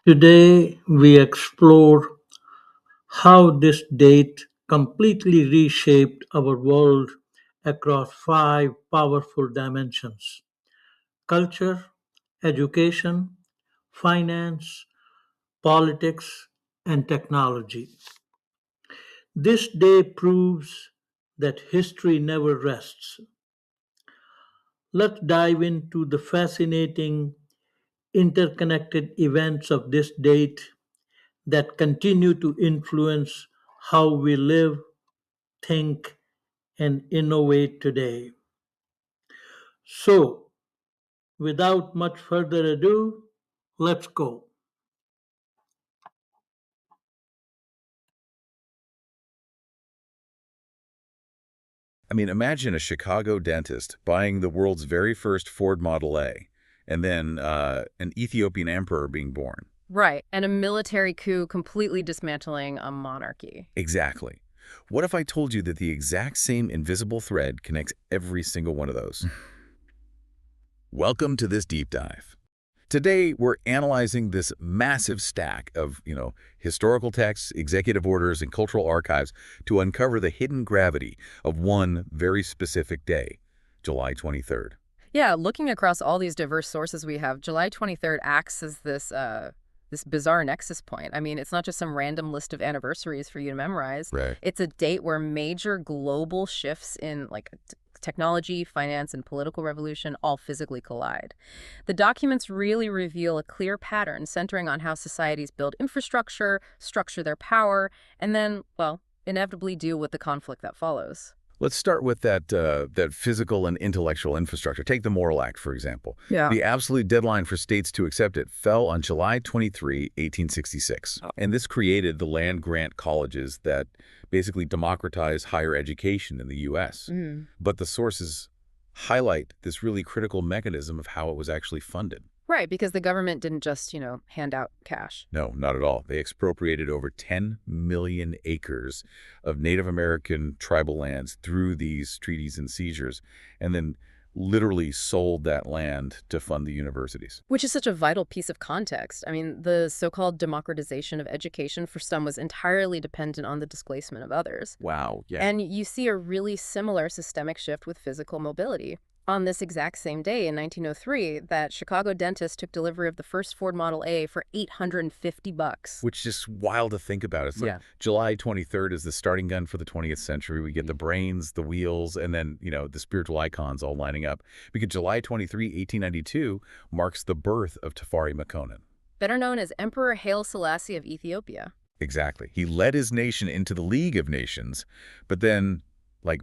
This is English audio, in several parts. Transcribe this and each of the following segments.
Today, we explore how this date completely reshaped our world across five powerful dimensions: culture, education, finance, politics, and technology. This day proves that history never rests. Let's dive into the fascinating interconnected events of this date that continue to influence how we live, think, and innovate today. So, without much further ado, let's go. I mean, imagine a Chicago dentist buying the world's very first Ford Model A, and then an Ethiopian emperor being born. Right, and a military coup completely dismantling a monarchy. Exactly. What if I told you that the exact same invisible thread connects every single one of those? Welcome to this deep dive. Today, we're analyzing this massive stack of, historical texts, executive orders, and cultural archives to uncover the hidden gravity of one very specific day, July 23rd. Yeah, looking across all these diverse sources we have, July 23rd acts as this bizarre nexus point. I mean, it's not just some random list of anniversaries for you to memorize. Right. It's a date where major global shifts in technology, finance, and political revolution all physically collide. The documents really reveal a clear pattern centering on how societies build infrastructure, structure their power, and then, well, inevitably deal with the conflict that follows. Let's start with that physical and intellectual infrastructure. Take the Moral Act, for example. Yeah. The absolute deadline for states to accept it fell on July 23, 1866. And this created the land-grant colleges that basically democratized higher education in the U.S. Mm. But the sources highlight this really critical mechanism of how it was actually funded. Right, because the government didn't just, hand out cash. No, not at all. They expropriated over 10 million acres of Native American tribal lands through these treaties and seizures, and then literally sold that land to fund the universities. Which is such a vital piece of context. I mean, the so-called democratization of education for some was entirely dependent on the displacement of others. Wow, yeah. And you see a really similar systemic shift with physical mobility. On this exact same day in 1903, that Chicago dentist took delivery of the first Ford Model A for $850. Which is just wild to think about. It's like Yeah. July 23rd is the starting gun for the 20th century. We get the brains, the wheels, and then, the spiritual icons all lining up. Because July 23, 1892 marks the birth of Tafari Makonnen. Better known as Emperor Haile Selassie of Ethiopia. Exactly. He led his nation into the League of Nations, but then,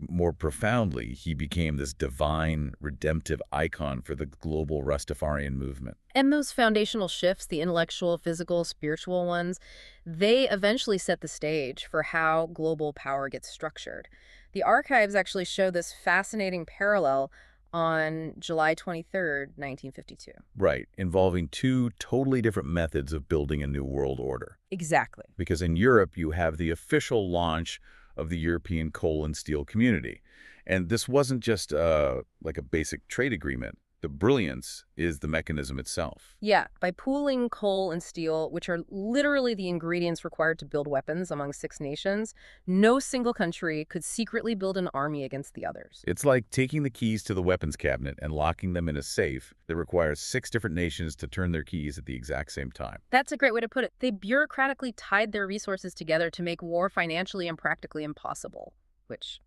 more profoundly, he became this divine, redemptive icon for the global Rastafarian movement. And those foundational shifts, the intellectual, physical, spiritual ones, they eventually set the stage for how global power gets structured. The archives actually show this fascinating parallel on July 23rd, 1952. Right, involving two totally different methods of building a new world order. Exactly. Because in Europe, you have the official launch of the European Coal and Steel Community. And this wasn't just like a basic trade agreement. The brilliance is the mechanism itself. Yeah, by pooling coal and steel, which are literally the ingredients required to build weapons among six nations, no single country could secretly build an army against the others. It's like taking the keys to the weapons cabinet and locking them in a safe that requires 6 different nations to turn their keys at the exact same time. That's a great way to put it. They bureaucratically tied their resources together to make war financially and practically impossible, which,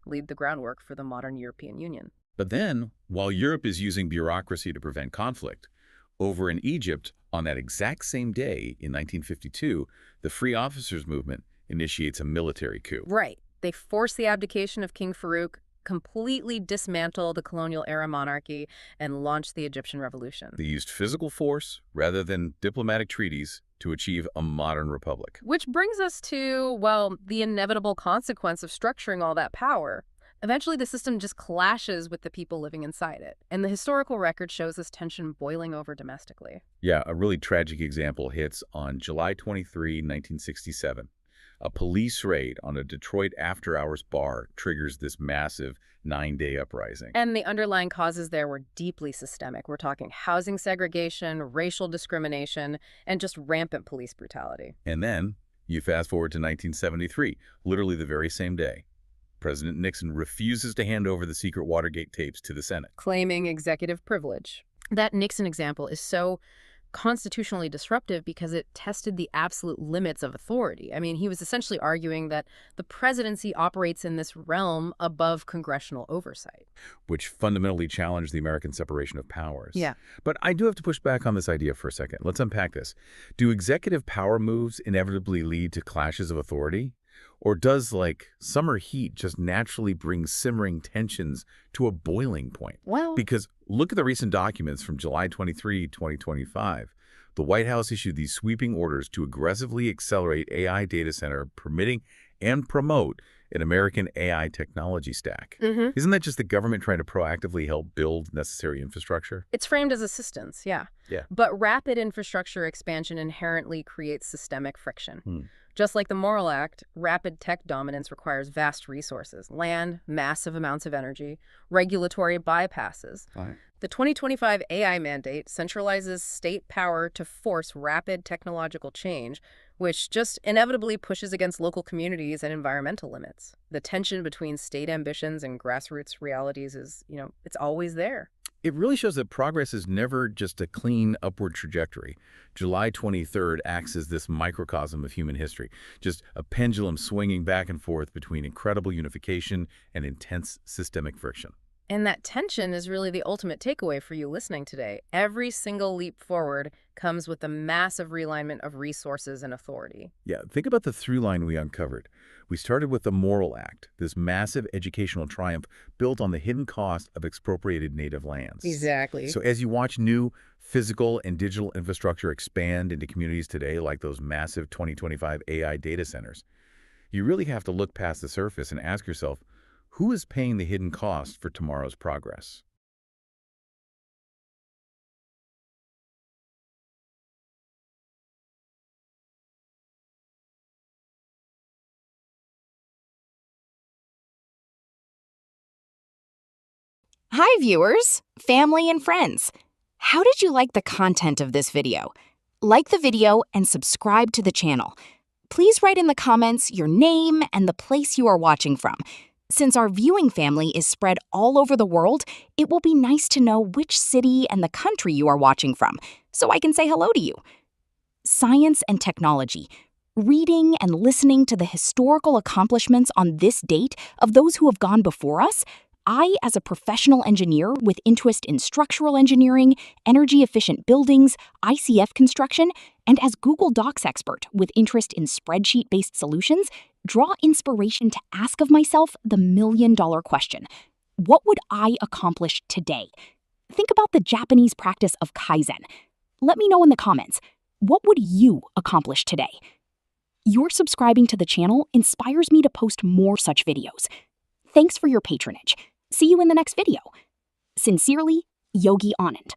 laid the groundwork for the modern European Union. But then, while Europe is using bureaucracy to prevent conflict, over in Egypt, on that exact same day in 1952, the Free Officers Movement initiates a military coup. Right. They force the abdication of King Farouk, completely dismantle the colonial-era monarchy, and launch the Egyptian Revolution. They used physical force rather than diplomatic treaties to achieve a modern republic. Which brings us to, well, the inevitable consequence of structuring all that power. Eventually, the system just clashes with the people living inside it, and the historical record shows this tension boiling over domestically. Yeah, a really tragic example hits on July 23, 1967. A police raid on a Detroit after-hours bar triggers this massive 9-day uprising. And the underlying causes there were deeply systemic. We're talking housing segregation, racial discrimination, and just rampant police brutality. And then you fast forward to 1973, literally the very same day. President Nixon refuses to hand over the secret Watergate tapes to the Senate, Claiming executive privilege. That Nixon example is so constitutionally disruptive because it tested the absolute limits of authority. I mean, he was essentially arguing that the presidency operates in this realm above congressional oversight. which fundamentally challenged the American separation of powers. Yeah. But I do have to push back on this idea for a second. Let's unpack this. Do executive power moves inevitably lead to clashes of authority? Or does, like, summer heat just naturally bring simmering tensions to a boiling point? Well, Because look at the recent documents from July 23, 2025. The White House issued these sweeping orders to aggressively accelerate AI data center, permitting and promote an American AI technology stack. Isn't that just the government trying to proactively help build necessary infrastructure? it's framed as assistance, yeah. Yeah. But rapid infrastructure expansion inherently creates systemic friction. Just like the Morrill Act, rapid tech dominance requires vast resources, land, massive amounts of energy, regulatory bypasses. Right. The 2025 AI mandate centralizes state power to force rapid technological change, which just inevitably pushes against local communities and environmental limits. The tension between state ambitions and grassroots realities is, it's always there. It really shows that progress is never just a clean upward trajectory. July 23rd acts as this microcosm of human history, just a pendulum swinging back and forth between incredible unification and intense systemic friction. And that tension is really the ultimate takeaway for you listening today. Every single leap forward comes with a massive realignment of resources and authority. Yeah, think about the through line we uncovered. We started with the Morrill Act, this massive educational triumph built on the hidden cost of expropriated native lands. Exactly. So as you watch new physical and digital infrastructure expand into communities today, like those massive 2025 AI data centers, you really have to look past the surface and ask yourself, who is paying the hidden cost for tomorrow's progress? Hi viewers, family and friends. How did you like the content of this video? Like the video and subscribe to the channel. Please write in the comments your name and the place you are watching from. Since our viewing family is spread all over the world, it will be nice to know which city and the country you are watching from, so I can say hello to you. Science and technology. Reading and listening to the historical accomplishments on this date of those who have gone before us, I, as a professional engineer with interest in structural engineering, energy-efficient buildings, ICF construction, and as Google Docs expert with interest in spreadsheet-based solutions, draw inspiration to ask of myself the million-dollar question. What would I accomplish today? Think about the Japanese practice of Kaizen. Let me know in the comments, what would you accomplish today? Your subscribing to the channel inspires me to post more such videos. Thanks for your patronage. See you in the next video. Sincerely, Yogi Anand.